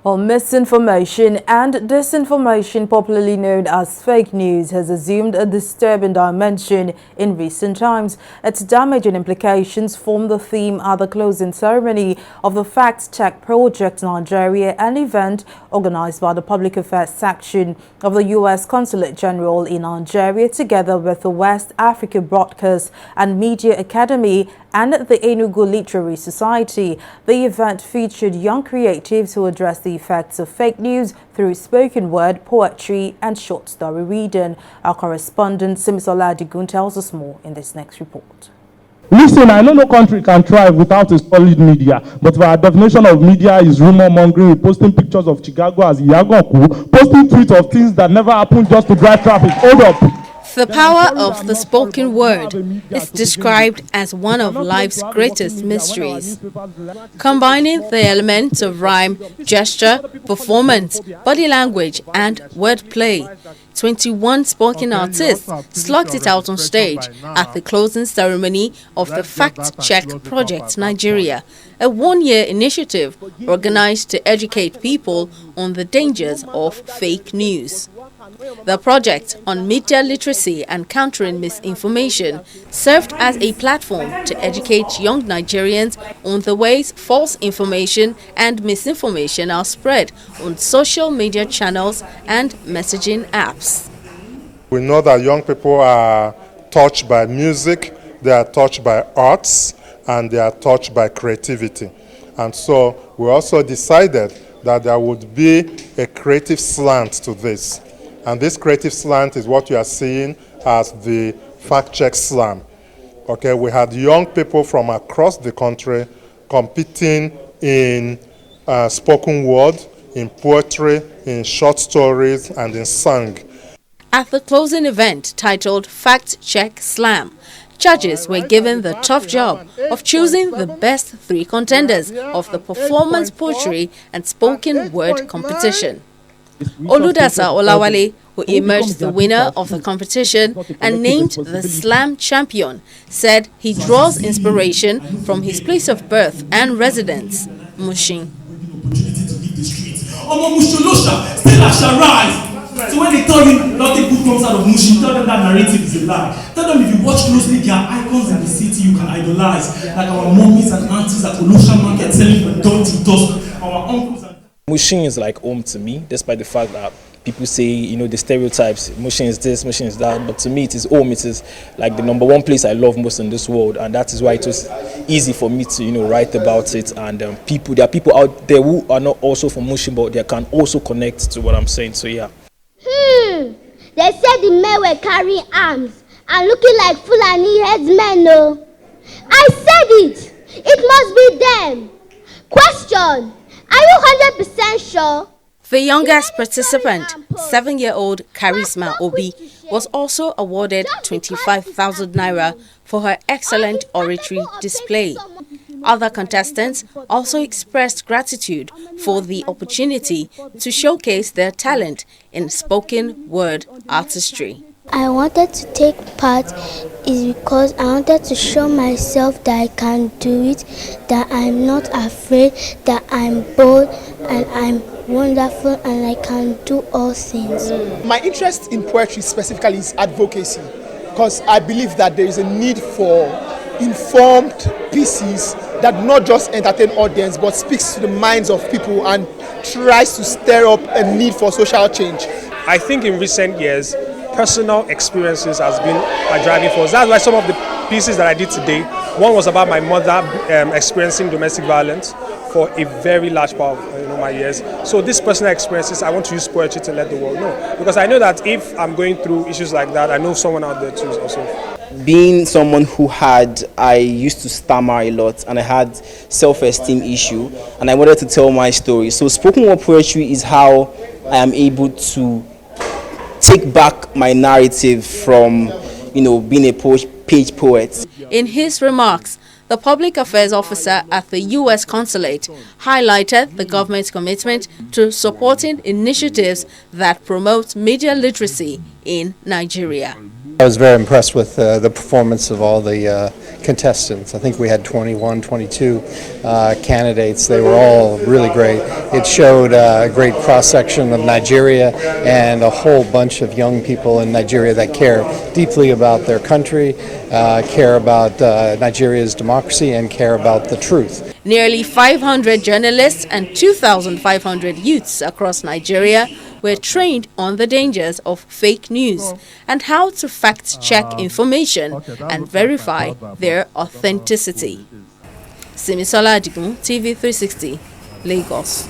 Well, misinformation and disinformation, popularly known as fake news, has assumed a disturbing dimension in recent times. Its damaging implications form the theme at the closing ceremony of the Fact Check Project Nigeria, an event organized by the Public Affairs section of the U.S. Consulate General in Nigeria, together with the West Africa Broadcast and Media Academy and the Enugu Literary Society. The event featured young creatives who addressed the effects of fake news through spoken word, poetry and short story reading. Our correspondent Simisola Adigun tells us more in this next report. Listen, I know no country can thrive without a solid media, but our definition of media is rumor mongering, posting pictures of Chicago as Yagoku, posting tweets of things that never happened just to drive traffic. Hold up. The power of the spoken word is described as one of life's greatest mysteries, combining the elements of rhyme, gesture, performance, body language, and wordplay. 21 spoken artists slugged it out on stage at the closing ceremony of the Fact Check Project Nigeria, a one-year initiative organized to educate people on the dangers of fake news. The project on media literacy and countering misinformation served as a platform to educate young Nigerians on the ways false information and misinformation are spread on social media channels and messaging apps. We know that young people are touched by music, they are touched by arts, and they are touched by creativity. And so we also decided that there would be a creative slant to this. And this creative slant is what you are seeing as the Fact Check Slam. Okay, we had young people from across the country competing in spoken word, in poetry, in short stories, and in song. At the closing event titled Fact Check Slam, judges were given the tough job of choosing the best 3 contenders of the performance, poetry, and spoken word competition. Oludasa Olawale, who emerged the winner of the competition and named the Slam champion, said he draws inspiration from his place of birth and residence, Mushin. So when they tell you nothing good comes out of Mushin, tell them that narrative is a lie. Tell them if you watch closely, there are icons in the city you can idolize, like our mummies and aunties at Olosha Market selling the dirty dust, our uncles. Mushin is like home to me, despite the fact that people say, you know, the stereotypes, Mushin is this, Mushin is that, but to me it is home. It is like the #1 place I love most in this world, and that is why it was easy for me to, you know, write about it. And there are people out there who are not also from Mushin, but they can also connect to what I'm saying, so yeah. They said the men were carrying arms and looking like Fulani headsmen, no? I said it! It must be them! Question! Are you 100% sure? The youngest participant, 7-year-old Charisma Obi, was also awarded 25,000 naira for her excellent oratory display. Other contestants also expressed gratitude for the opportunity to showcase their talent in spoken word artistry. I wanted to take part is because I wanted to show myself that I can do it, that I'm not afraid, that I'm bold and I'm wonderful and I can do all things. My interest in poetry specifically is advocacy, because I believe that there is a need for informed pieces that not just entertain audience but speaks to the minds of people and tries to stir up a need for social change. I think in recent years, personal experiences has been my driving force. That's why some of the pieces that I did today, one was about my mother experiencing domestic violence for a very large part of my years. So these personal experiences, I want to use poetry to let the world know. Because I know that if I'm going through issues like that, I know someone out there too also. Being someone I used to stammer a lot and I had self-esteem issue and I wanted to tell my story. So spoken word poetry is how I am able to take back my narrative from, you know, being a page poet. In his remarks, the public affairs officer at the U.S. Consulate highlighted the government's commitment to supporting initiatives that promote media literacy in Nigeria. I was very impressed with the performance of all the contestants. I think we had 21, 22 candidates. They were all really great. It showed a great cross-section of Nigeria and a whole bunch of young people in Nigeria that care deeply about their country, care about Nigeria's democracy, and care about the truth. Nearly 500 journalists and 2,500 youths across Nigeria were trained on the dangers of fake news and how to fact-check information and verify their authenticity. Simisola Adigun, TV 360, Lagos.